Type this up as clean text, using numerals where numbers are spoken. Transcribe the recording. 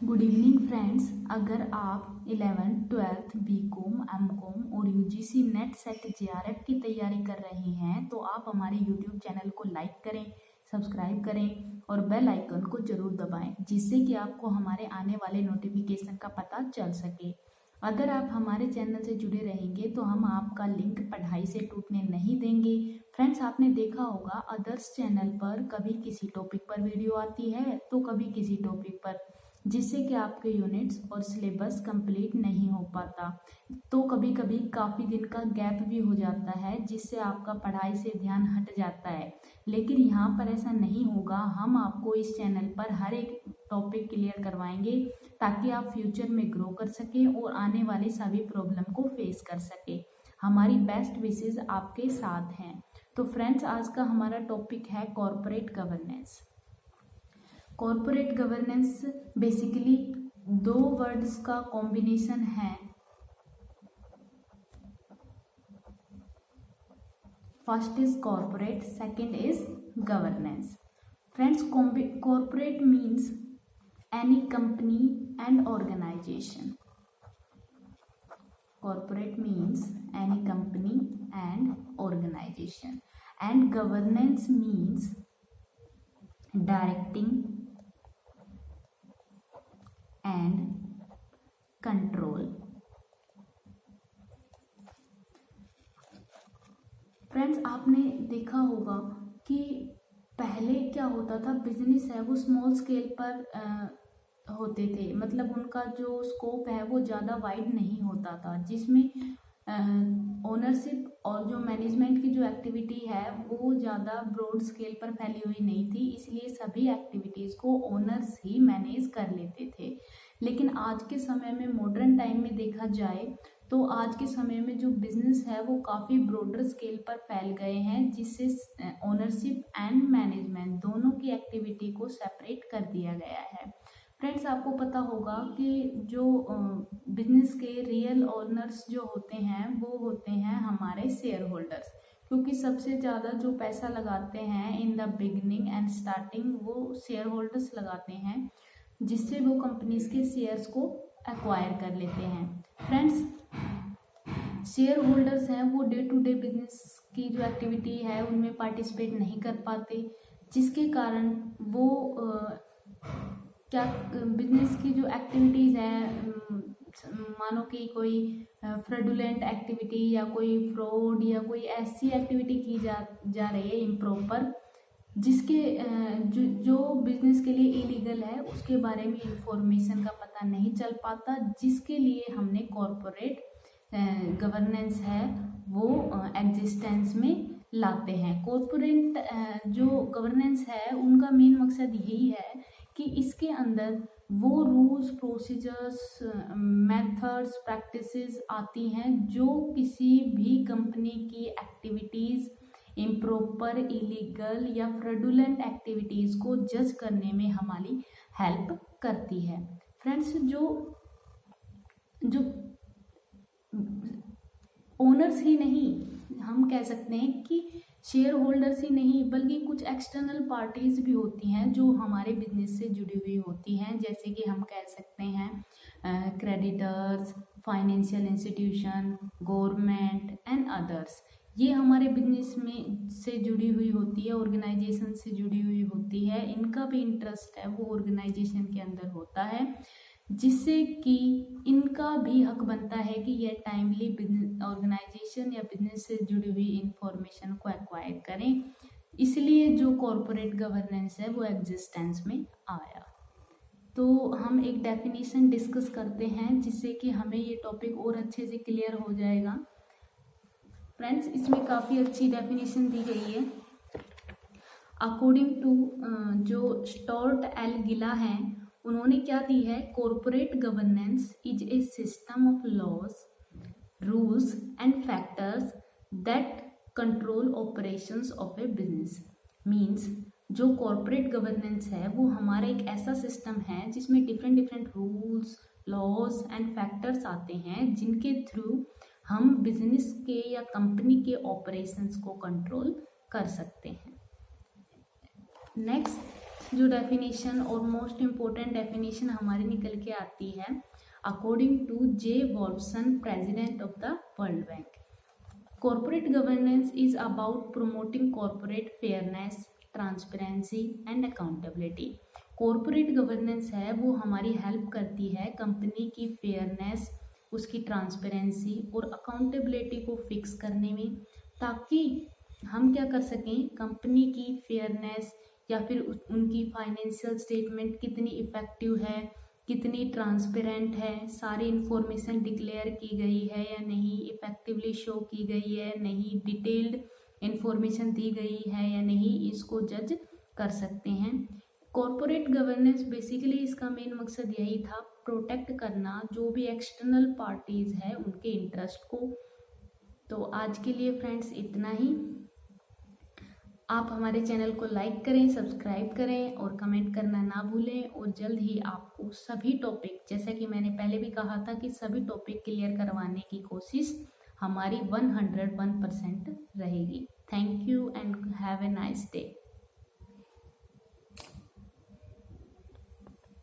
Good evening friends. अगर आप 11th 12th BCom MCom और यूजीसी नेट सेट जेआरएफ की तैयारी कर रहे हैं तो आप हमारे यूट्यूब चैनल को लाइक करें, सब्सक्राइब करें और बेल आइकन को जरूर दबाएं, जिससे कि आपको हमारे आने वाले नोटिफिकेशन का पता चल सके। अगर आप हमारे चैनल से जुड़े रहेंगे तो हम आपका लिंक पढ़ाई से टूटने नहीं देंगे। फ्रेंड्स, आपने देखा होगा अदर्स चैनल पर कभी किसी टॉपिक पर वीडियो आती है तो कभी किसी टॉपिक पर, जिससे कि आपके यूनिट्स और सिलेबस कंप्लीट नहीं हो पाता। तो कभी कभी काफ़ी दिन का गैप भी हो जाता है, जिससे आपका पढ़ाई से ध्यान हट जाता है। लेकिन यहाँ पर ऐसा नहीं होगा। हम आपको इस चैनल पर हर एक टॉपिक क्लियर करवाएंगे ताकि आप फ्यूचर में ग्रो कर सकें और आने वाली सभी प्रॉब्लम को फेस कर सकें। हमारी बेस्ट विशेज़ आपके साथ हैं। तो फ्रेंड्स, आज का हमारा टॉपिक है corporate governance. Corporate governance basically दो वर्ड्स का कॉम्बिनेशन है। First is corporate, second is governance. Friends, corporate means any company and organization. Corporate means any company and organization, and governance means directing and control. Friends, आपने देखा होगा कि पहले क्या होता था, बिजनेस है वो स्मॉल स्केल पर होते थे। मतलब उनका जो स्कोप है वो ज़्यादा वाइड नहीं होता था, जिसमें ओनरशिप और जो मैनेजमेंट की जो एक्टिविटी है वो ज़्यादा ब्रॉड स्केल पर फैली हुई नहीं थी। इसलिए सभी एक्टिविटीज़ को ओनर्स ही मैनेज कर लेते थे। लेकिन आज के समय में, मॉडर्न टाइम में देखा जाए तो आज के समय में जो बिजनेस है वो काफ़ी ब्रॉडर स्केल पर फैल गए हैं, जिससे ओनरशिप एंड मैनेजमेंट दोनों की एक्टिविटी को सेपरेट कर दिया गया है। फ्रेंड्स, आपको पता होगा कि जो बिजनेस के रियल ओनर्स जो होते हैं वो होते हैं हमारे शेयर होल्डर्स, क्योंकि सबसे ज़्यादा जो पैसा लगाते हैं in the beginning and starting वो शेयर होल्डर्स लगाते हैं, जिससे वो कंपनीज के शेयर्स को एक्वायर कर लेते हैं। फ्रेंड्स, शेयर होल्डर्स हैं वो डे टू डे बिजनेस की जो एक्टिविटी है उनमें पार्टिसिपेट नहीं कर पाते, जिसके कारण वो क्या बिजनेस की जो एक्टिविटीज़ है, मानो कि कोई फ्रॉडुलेंट एक्टिविटी या कोई फ्रॉड या कोई ऐसी एक्टिविटी की जा रही है इम्प्रॉपर, जिसके जो बिजनेस के लिए इलीगल है, उसके बारे में इंफॉर्मेशन का पता नहीं चल पाता, जिसके लिए हमने कॉर्पोरेट गवर्नेंस है वो एग्जिस्टेंस में लाते हैं। कॉर्पोरेट जो गवर्नेंस है उनका मेन मकसद यही है कि इसके अंदर वो रूल्स, प्रोसीजर्स, मेथड्स, प्रैक्टिसेस आती हैं जो किसी भी कंपनी की एक्टिविटीज़, इम्प्रॉपर, इलीगल या फ्रॉडुलेंट एक्टिविटीज़ को जज करने में हमारी हेल्प करती है। फ्रेंड्स, जो ओनर्स ही नहीं, हम कह सकते हैं कि शेयर होल्डर्स ही नहीं बल्कि कुछ एक्सटर्नल पार्टीज भी होती हैं जो हमारे बिजनेस से जुड़ी हुई होती हैं, जैसे कि हम कह सकते हैं creditors, financial institution, government and others. ये हमारे बिजनेस में से जुड़ी हुई होती है, ऑर्गेनाइजेशन से जुड़ी हुई होती है। इनका भी इंटरेस्ट है वो ऑर्गेनाइजेशन के अंदर होता है, जिससे कि इनका भी हक बनता है कि यह टाइमली बिजनेस ऑर्गेनाइजेशन या बिजनेस से जुड़ी हुई इंफॉर्मेशन को एक्वायर करें। इसलिए जो कॉर्पोरेट गवर्नेंस है वो एग्जिस्टेंस में आया। तो हम एक डेफिनेशन डिस्कस करते हैं, जिससे कि हमें ये टॉपिक और अच्छे से क्लियर हो जाएगा। फ्रेंड्स, इसमें काफ़ी अच्छी डेफिनेशन दी गई है। अकॉर्डिंग टू जो स्टुअर्ट एल गिला हैं, उन्होंने क्या दी है, corporate governance is a system of laws, rules and factors that control operations of a business. Means जो कॉर्पोरेट गवर्नेंस है वो हमारा एक ऐसा सिस्टम है जिसमें different rules, laws and factors आते हैं, जिनके थ्रू हम बिजनेस के या कंपनी के ऑपरेशंस को कंट्रोल कर सकते हैं। नेक्स्ट, जो डेफिनेशन और मोस्ट इम्पोर्टेंट डेफिनेशन हमारी निकल के आती है according to J Wolfson, president of the World Bank. Corporate governance is about promoting corporate fairness, transparency and accountability. Corporate governance है वो हमारी हेल्प करती है कंपनी की फेयरनेस, उसकी ट्रांसपेरेंसी और अकाउंटेबिलिटी को फिक्स करने में, ताकि हम क्या कर सकें, कंपनी की फेयरनेस या फिर उनकी फाइनेंशियल स्टेटमेंट कितनी इफ़ेक्टिव है, कितनी ट्रांसपेरेंट है, सारी इन्फॉर्मेशन डिक्लेयर की गई है या नहीं, इफ़ेक्टिवली शो की गई है नहीं, डिटेल्ड इन्फॉर्मेशन दी गई है या नहीं, इसको जज कर सकते हैं। कॉर्पोरेट गवर्नेंस बेसिकली इसका मेन मकसद यही था, प्रोटेक्ट करना जो भी एक्सटर्नल पार्टीज़ है उनके इंटरेस्ट को। तो आज के लिए फ्रेंड्स इतना ही। आप हमारे चैनल को लाइक करें, सब्सक्राइब करें और कमेंट करना ना भूलें। और जल्द ही आपको सभी टॉपिक, जैसा कि मैंने पहले भी कहा था कि सभी टॉपिक क्लियर करवाने की कोशिश हमारी 101% रहेगी। Thank you and have a nice day.